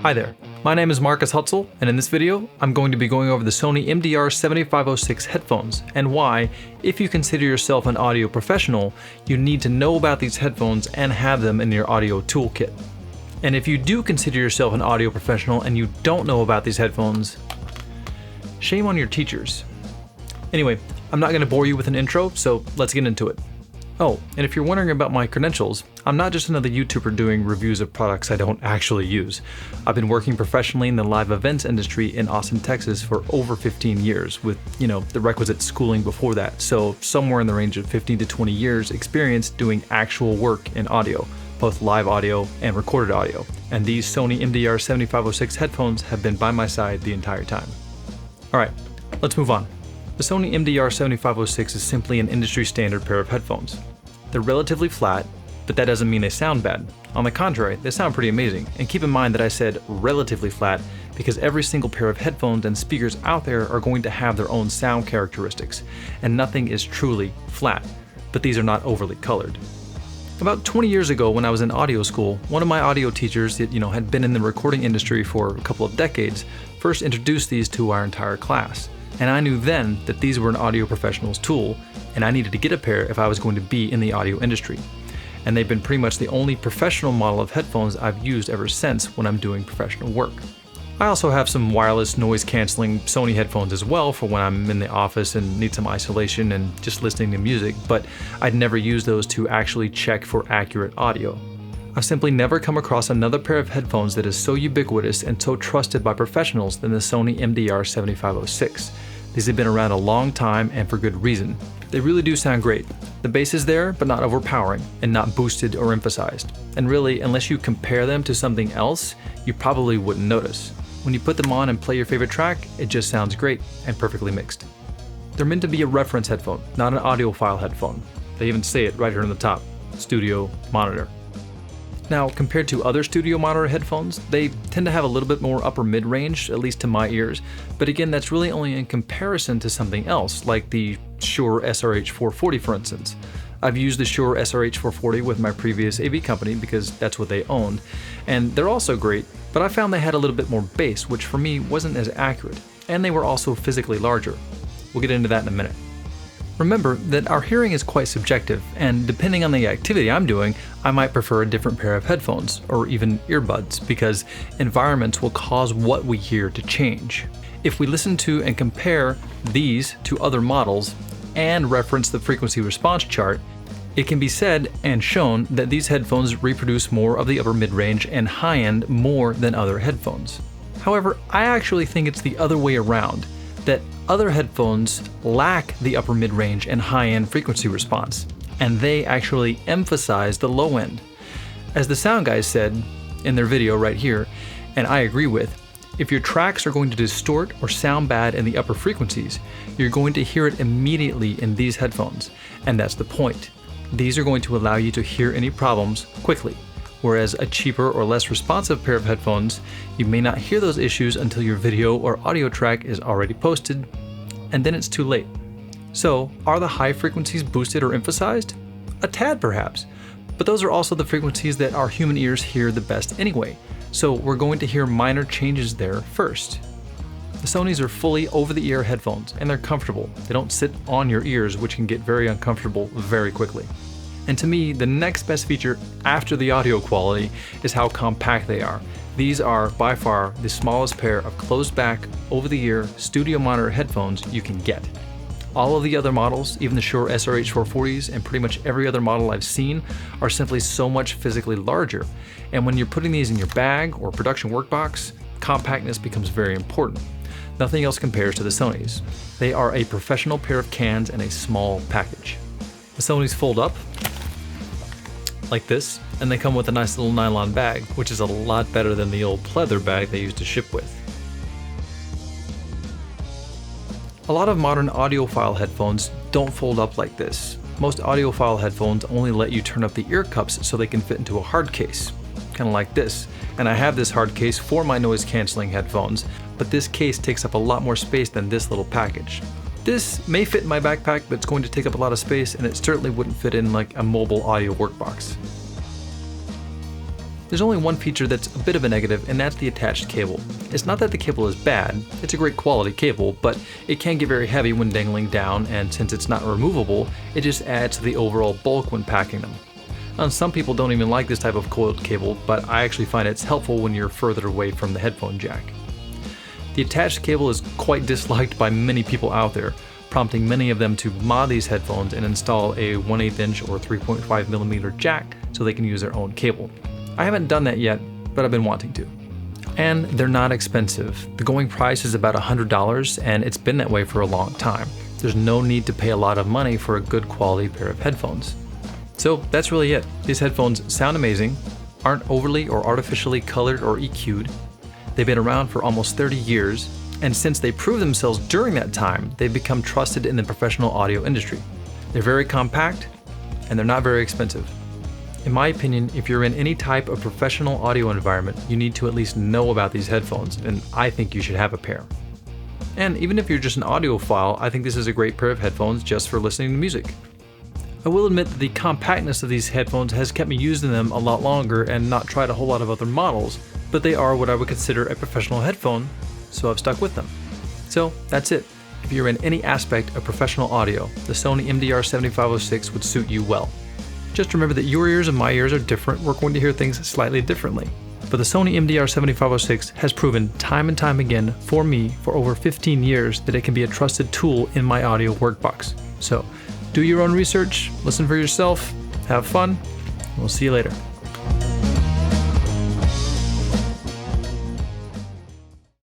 Hi there, my name is Marcus Hutzel, and in this video, I'm going to be going over the Sony MDR-7506 headphones and why, if you consider yourself an audio professional, you need to know about these headphones and have them in your audio toolkit. And if you do consider yourself an audio professional and you don't know about these headphones, shame on your teachers. Anyway, I'm not going to bore you with an intro, so let's get into it. Oh, and if you're wondering about my credentials, I'm not just another YouTuber doing reviews of products I don't actually use. I've been working professionally in the live events industry in Austin, Texas for over 15 years with, the requisite schooling before that. So somewhere in the range of 15 to 20 years experience doing actual work in audio, both live audio and recorded audio. And these Sony MDR-7506 headphones have been by my side the entire time. All right, let's move on. The Sony MDR-7506 is simply an industry standard pair of headphones. They're relatively flat, but that doesn't mean they sound bad. On the contrary, they sound pretty amazing. And keep in mind that I said relatively flat because every single pair of headphones and speakers out there are going to have their own sound characteristics, and nothing is truly flat, but these are not overly colored. About 20 years ago when I was in audio school, one of my audio teachers that had been in the recording industry for a couple of decades first introduced these to our entire class. And I knew then that these were an audio professional's tool, and I needed to get a pair if I was going to be in the audio industry. And they've been pretty much the only professional model of headphones I've used ever since when I'm doing professional work. I also have some wireless noise canceling Sony headphones as well for when I'm in the office and need some isolation and just listening to music, but I'd never use those to actually check for accurate audio. I've simply never come across another pair of headphones that is so ubiquitous and so trusted by professionals than the Sony MDR-7506. These have been around a long time and for good reason. They really do sound great. The bass is there, but not overpowering and not boosted or emphasized. And really, unless you compare them to something else, you probably wouldn't notice. When you put them on and play your favorite track, it just sounds great and perfectly mixed. They're meant to be a reference headphone, not an audiophile headphone. They even say it right here on the top, studio monitor. Now, compared to other studio monitor headphones, they tend to have a little bit more upper mid-range, at least to my ears, but again, that's really only in comparison to something else, like the Shure SRH-440 for instance. I've used the Shure SRH-440 with my previous AV company because that's what they owned, and they're also great, but I found they had a little bit more bass, which for me wasn't as accurate, and they were also physically larger. We'll get into that in a minute. Remember that our hearing is quite subjective, and depending on the activity I'm doing, I might prefer a different pair of headphones, or even earbuds, because environments will cause what we hear to change. If we listen to and compare these to other models, and reference the frequency response chart, it can be said and shown that these headphones reproduce more of the upper mid-range and high-end more than other headphones. However, I actually think it's the other way around, that other headphones lack the upper mid-range and high-end frequency response, and they actually emphasize the low end. As the sound guys said in their video right here, and I agree with, if your tracks are going to distort or sound bad in the upper frequencies, you're going to hear it immediately in these headphones, and that's the point. These are going to allow you to hear any problems quickly. Whereas a cheaper or less responsive pair of headphones, you may not hear those issues until your video or audio track is already posted, and then it's too late. So, are the high frequencies boosted or emphasized? A tad perhaps, but those are also the frequencies that our human ears hear the best anyway, so we're going to hear minor changes there first. The Sonys are fully over-the-ear headphones, and they're comfortable. They don't sit on your ears, which can get very uncomfortable very quickly. And to me, the next best feature after the audio quality is how compact they are. These are by far the smallest pair of closed-back, over-the-ear studio monitor headphones you can get. All of the other models, even the Shure SRH-440s and pretty much every other model I've seen, are simply so much physically larger. And when you're putting these in your bag or production workbox, compactness becomes very important. Nothing else compares to the Sonys. They are a professional pair of cans in a small package. The Sonys fold up like this, and they come with a nice little nylon bag, which is a lot better than the old pleather bag they used to ship with. A lot of modern audiophile headphones don't fold up like this. Most audiophile headphones only let you turn up the ear cups so they can fit into a hard case, kind of like this. And I have this hard case for my noise canceling headphones, but this case takes up a lot more space than this little package. This may fit in my backpack, but it's going to take up a lot of space, and it certainly wouldn't fit in like a mobile audio workbox. There's only one feature that's a bit of a negative, and that's the attached cable. It's not that the cable is bad, it's a great quality cable, but it can get very heavy when dangling down, and since it's not removable, it just adds to the overall bulk when packing them. And some people don't even like this type of coiled cable, but I actually find it's helpful when you're further away from the headphone jack. The attached cable is quite disliked by many people out there, prompting many of them to mod these headphones and install a 1/8 inch or 3.5mm jack so they can use their own cable. I haven't done that yet, but I've been wanting to. And they're not expensive. The going price is about $100, and it's been that way for a long time. There's no need to pay a lot of money for a good quality pair of headphones. So that's really it. These headphones sound amazing, aren't overly or artificially colored or EQ'd. They've been around for almost 30 years, and since they proved themselves during that time, they've become trusted in the professional audio industry. They're very compact, and they're not very expensive. In my opinion, if you're in any type of professional audio environment, you need to at least know about these headphones, and I think you should have a pair. And even if you're just an audiophile, I think this is a great pair of headphones just for listening to music. I will admit that the compactness of these headphones has kept me using them a lot longer and not tried a whole lot of other models, but they are what I would consider a professional headphone, so I've stuck with them. So that's it. If you're in any aspect of professional audio, the Sony MDR-7506 would suit you well. Just remember that your ears and my ears are different. We're going to hear things slightly differently. But the Sony MDR-7506 has proven time and time again for me for over 15 years that it can be a trusted tool in my audio workbox. So do your own research, listen for yourself, have fun, and we'll see you later.